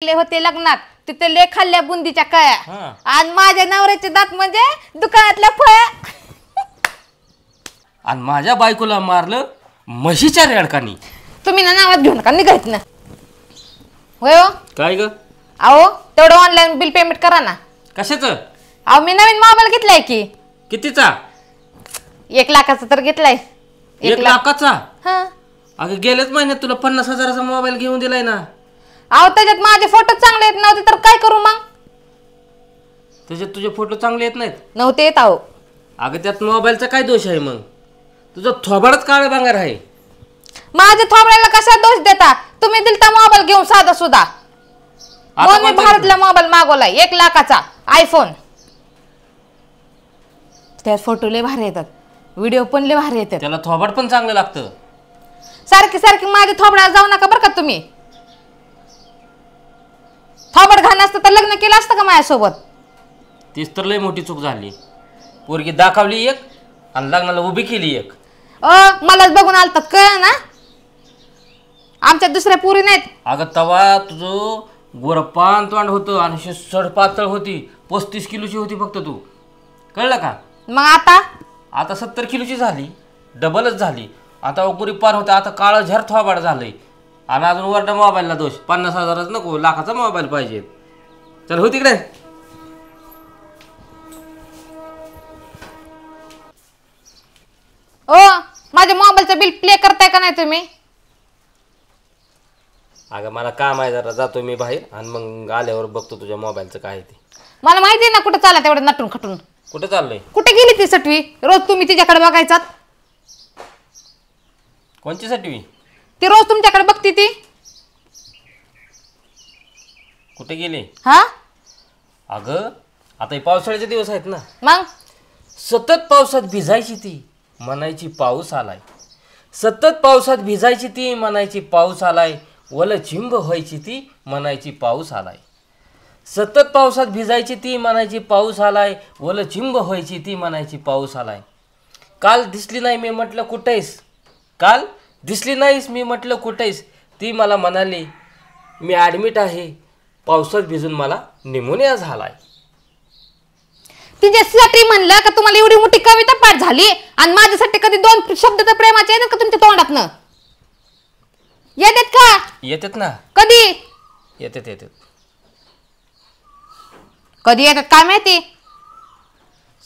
होते लग्नात तिथे ले खाल्ल्या बुंदीच्या कळ्या आणि माझ्या नवऱ्याचे दात म्हणजे दुकानातल्या फळ्या आणि माझ्या बायकोला मारलं म्हशीच्या रेडकानी। तुम्ही ना नावात घेऊ नका निघायच ना। होय हो काय ग? अहो तेवढं ऑनलाइन बिल पेमेंट करा ना। कशाचं? अहो मी नवीन मोबाईल घेतलाय की। कितीचा? 1 लाखाचा तर घेतलाय। 1 लाखाचा? हां अगं गेल्याच महिन्यात तुला 50,000चा मोबाईल घेऊन दिलाय ना। अहो त्याच्यात माझे फोटो चांगले येत नव्हते तर काय करू मग? त्याच्यात तुझे फोटो चांगले येत नाहीत? नव्हते येत अहो। अगं त्यात मोबाईलचा काय दोष आहे मग? तुझा थोबाडच काळा भांगार आहे। माझ्या थोबड्याला कसा दोष देता? तुम्ही दिलता मोबाईल घेऊन साधा सुद्धा। मी भारतला मोबाईल मागवलाय 1 लाखाचा आयफोन। त्यात फोटो लय भारी येतात, व्हिडिओ पण लय भारी येतात। त्याला थोबाड पण चांगलं लागतं। सारखी सारखी माझ्या थोबड्याला जाऊ नका बरं का तुम्ही। थोबड घाण असतं तर लग्न केलं असतं का माझ्यासोबत? तीच तर लय मोठी चूक झाली। पोरगी दाखवली एक आणि लग्नाला उभी केली एक। मलाच बघून आलतात कळ ना, आमच्या दुसऱ्या पुरी नाहीत। अगं तवा तुझं गोरपान तोंड होतं आणि सड पातळ होती, 35 किलोची होती फक्त तू, कळलं का? मग आता 70 किलोची झाली, डबलच झाली। आता गोरी पान होतं, आता काळं झर थोबाड झालंय आणि अजून वरडा मोबाईलला दोष। 50,000च नको, लाखाचा मोबाईल पाहिजे। चल हो तिकडे। ओ माझ्या मोबाईलचं बिल प्ले करताय का नाही तुम्ही? अगं मला काम आहे जरा, जातो मी बाहेर आणि मग आल्यावर बघतो तुझ्या मोबाईलचं काय ते। मला माहिती आहे ना कुठं चालला तेवढं नटून खटून। कुठे चाललंय? कुठे गेली ती सटवी? रोज तुम्ही तिच्याकडे बघायचात। कोणची सटवी? ती रोज तुमच्याकडे बघती ती। कुठे गेली? हा अगं आता हे पावसाळ्याचे दिवस आहेत ना, मग सतत पावसात भिजायची ती, म्हणायची पाऊस आलाय। सतत पावसात भिजायची ती, म्हणायची पाऊस आलाय। वल चिंब व्हायची ती, म्हणायची पाऊस आलाय। सतत पावसात भिजायची ती, म्हणायची पाऊस आलाय। वल चिंब व्हायची ती, म्हणायची पाऊस आलाय। काल दिसली नाही मी म्हटलं कुठेस, काल दिसली नाहीस मी म्हटलं कुठेस। ती मला म्हणाली मी ॲडमिट आहे, पावसात भिजून मला निमोनिया झालाय। तिच्यासाठी म्हणलं का तुम्हाला एवढी मोठी कविता पाठ झाली आणि माझ्यासाठी कधी 2 शब्द तर प्रेमाचे येतात का तुमच्या तोंडातनं? येतात का? येतात ना। कधी येतात? कधी येतात काय माहिती।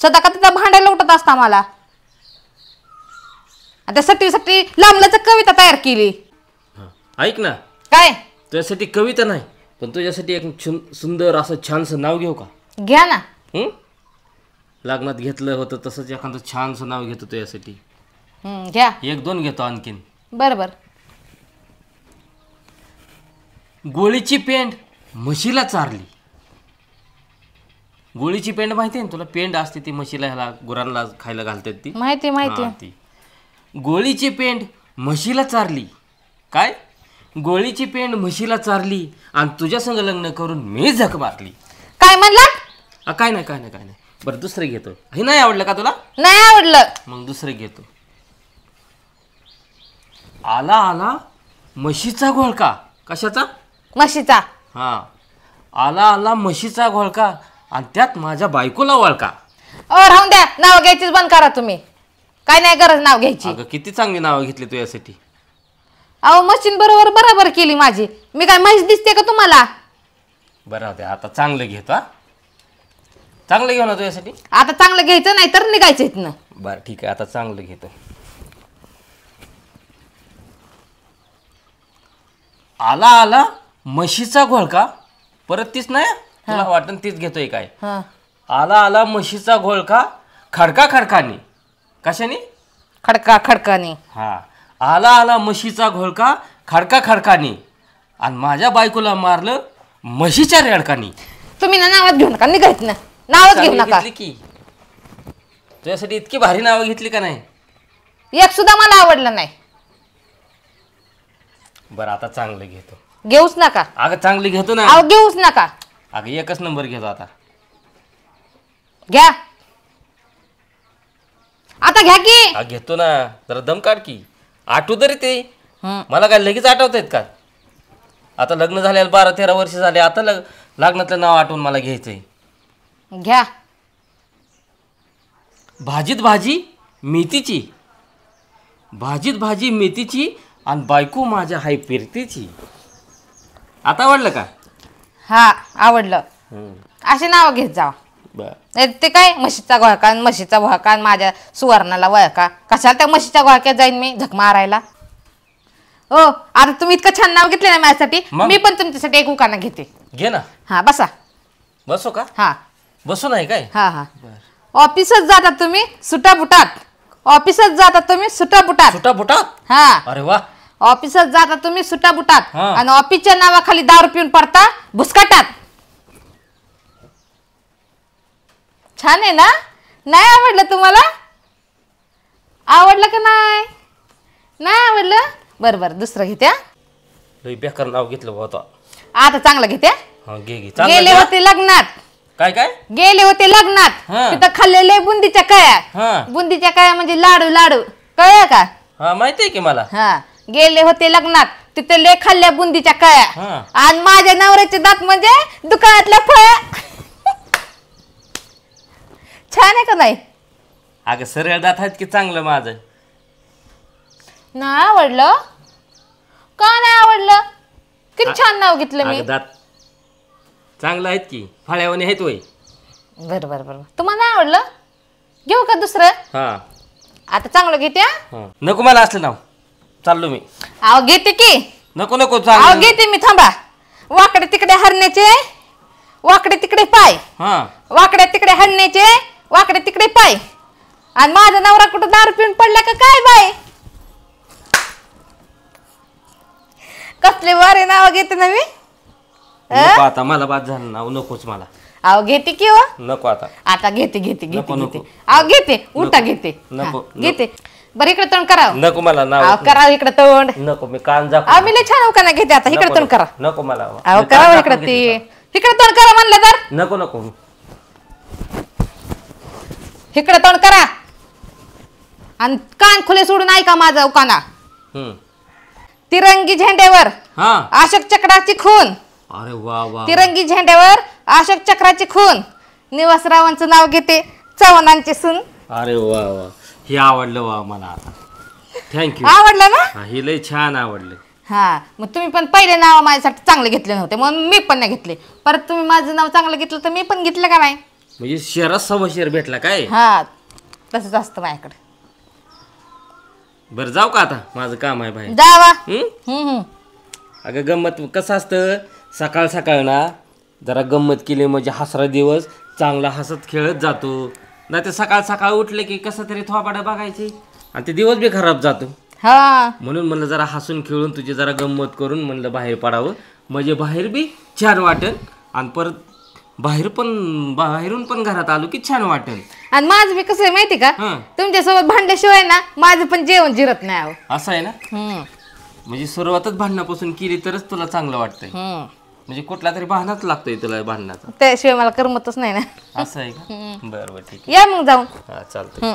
सदा का तिथं भांडायला उठत असता मला। आता साठी लांबल्याच कविता तयार केली। ऐक ना, काय? तुझ्यासाठी कविता नाही पण तुझ्यासाठी एक सुंदर असं छानसं नाव घेऊ का? घ्या ना। लग्नात घेतलं होतं तसंच एखादं छानसं नाव घेतो तुझ्यासाठी। घ्या। 1-2 घेतो आणखीन। बरोबर। गोळीची पेंड म्हशीला चारली। गोळीची पेंड माहिती आहे ना तुला? पेंड असते ती म्हशीला, ह्याला गुरांना खायला घालतात ती। माहिती। गोळीची पेंड म्हशीला चारली। काय? गोळीची पेंड म्हशीला चारली आणि तुझ्या संग लग्न करून मी झक मारली। काय म्हणला? काय नाही। बरं दुसरं घेतो। हे नाही आवडलं का तुला? नाही आवडलं। मग दुसरं घेतो। आला आला म्हशीचा घोळका। कशाचा? म्हशीचा। हा, आला आला म्हशीचा घोळका आणि त्यात माझ्या बायकोला वळका। राहून द्या, नाव घ्यायचीच बंद करा तुम्ही। काय नाही गरज नाव घ्यायची। अगं किती चांगली नावं घेतली तू यासाठी। अहो मशीन बरोबर केली माझी। मी काय म्हैस दिसते का तुम्हाला? बरं होते, आता चांगलं घेतो। चांगलं घेऊ ना तू यासाठी। आता चांगलं घ्यायचं नाही तर निघायचं इथनं। बरं ठीक आहे, आता चांगलं घेतो। आला आला म्हशीचा घोळका, परत तीच नाही, तुला वाटण तीच घेतोय काय? आला आला म्हशीचा घोळका, खडका खडकानी। कशाने? खडकानी। हा, आला आला म्हशीचा घोळका, खडका खडकानी आणि माझ्या बायकोला मारलं म्हशीच्या रेडकानी। तुम्ही ना नावात घेऊ नका, निघायचं ना, नावच घेऊ नका। की तुझ्यासाठी इतकी भारी नावं घेतली का नाही? एक सुद्धा मला आवडलं नाही। बरं आता चांगलं घेतो। घेऊच नका। अगं चांगली घेतो ना। अहो घेऊच नका। अगं एकच नंबर घेतो आता। घ्या आता, घ्या की। घेतो ना, जरा दम काढ की। आठवू तरी ते, मला काय लगेच आठवत आहेत का? आता लग्न झाल्याला 12-13 वर्ष झाले, आता लग्नातलं नाव आठवून मला घ्यायचंय. घ्या. भाजीत भाजी मेथीची, भाजीत भाजी मेथीची आणि बायको माझ्या हाय फिरतीची. आता आवडलं का? हा आवडलं. अशी नावं घेत जावा. बर ते काय म्हशीचा घोळका म्हशीचा घोळका माझ्या सुवर्णाला वळका. कशाला त्या म्हशीच्या घोळक्यात जाईन मी झक मारायला. हो आता तुम्ही इतकं छान नाव घेतले ना माझ्यासाठी, मी पण तुमच्यासाठी एक उखाणा घेते. घे ना. हा बसा. बसो का? हा बसू नाही काय? हा हा. ऑफिसात जाता तुम्ही सुटा बुटात, ऑफिसात जाता तुम्ही सुटा बुटात. सुटा बुटात? हा. अरे वा. ऑफिसात जाता तुम्ही सुटा बुटात हा. आणि ऑफिसच्या नावाखाली दारू पिऊन पडता भुसकाटात. छान आहे ना? नाही आवडलं तुम्हाला? आवडलं का नाही? नाही आवडलं? बरं बरं दुसरं घेते. लई बेकार नाव घेतलं होतं. आता चांगलं घेते. हा घे घे. चांगलं गेले घे. होते लग्नात, काय काय? गेले होते लग्नात, हा. तिथं खाल्लेले बुंदीच्या कळ्या. हा बुंदीच्या कळ्या म्हणजे लाडू लाडू कळलं का? हा माहिती आहे की मला. हा गेले होते लग्नात, तिथे लय खाल्ल्या बुंदीच्या कळ्या हा. आणि माझ्या नवऱ्याचे दात म्हणजे दुकानातल्या फळ्या. छान आहे का नाही? अगं सरळ दात आहेत की चांगलं माझं. नाही आवडलं का? नाही आवडलं? किती छान नाव घेतलं मी. अगं दात चांगलं आहेत की, फळ्यावानी आहेत वय. बरं बरं बरं. तुम्हाला नाही आवडलं? घेऊ का दुसरं? हा आता चांगलं घेते. हा. नको मला असलं नाव, चाललो मी. अहो घेते की. नको नको अहो चांगलं. घेते मी. थांबा. वाकडे तिकडे हरण्याचे वाकडे तिकडे पाय, हा वाकड्या तिकडे हरण्याचे वाकडे तिकडे पाय आणि माझा नवरा कुठं दारू पिऊन पडला का काय बाय? कसले वारे नाव घेते ना मी. नको आता, मला बाद झालं नाव, नकोच मला. अहो घेते की हो. नको आता. आता घेते घेते घेते नको, घेते. नको. अहो घेते उलटा घेते. नको, हा, घेते. बरं इकडे तोंड करा. नको मला नाव. अहो करा इकडे तोंड. नको मी कान जा. अहो मी लय छान उखाणा घेते. आता इकडे तोंड करा. नको मला. अहो मी करा कान इकडे झाकून ते घेते. इकडे तोंड करा म्हणलं तर. नको नको. इकडे तोंड करा आणि कान खुले सोडून ऐका माझा उखाणा. हम्म. तिरंगी झेंड्यावर हा. अशोक चक्राची खून. अरे वा वा. तिरंगी झेंड्यावर अशोक चक्राची खून. निवासरावांचं नाव घेते चव्हाणांची सून. अरे वा वा. हे आवडलं वा मला आता. थँक्यू. आवडलं ना? हा हे लय छान आवडलं. हा मग तुम्ही पण पहिले नाव माझ्यासाठी चांगले घेतले नव्हते म्हणून मी पण नाही घेतले. परत तुम्ही माझं नाव चांगलं घेतलं तर मी पण घेतलं का नाही? म्हणजे शेअरात 100 शेअर भेटला काय? हा तसंच असतं माझ्याकडे. बरं जाऊ का आता, माझं काम आहे बाहेर. जावा. हम्म? अगं गंमत कसं असतं, सकाळ सकाळ ना जरा गंमत केली म्हणजे हसरा दिवस चांगला हसत खेळत जातो. नाही तर सकाळ सकाळ उठले की कसं तरी थोबाडा बघायची आणि ते दिवस बी खराब जातो. हा म्हणून म्हणलं जरा हसून खेळून तुझी जरा गंमत करून म्हणलं बाहेर पडावं, म्हणजे बाहेर बी छान वाटेल आणि परत बाहेरून पण घरात आलो की छान वाटेल. आणि माझं बी कसं आहे माहिती का? हं. तुमच्यासोबत भांडल्याशिवाय ना माझं पण जेवण जिरत नाही. अहो. असं आहे ना. म्हणजे सुरुवातच भांडणापासून केली तरच तुला चांगलं वाटतंय. म्हणजे कुठला तरी बहानाच लागतोय तुला भांडणाचा. त्याशिवाय मला करमतच नाही ना. असं आहे का? बरं बरं ठीक या मग जाऊन. आहे. हा चालतंय.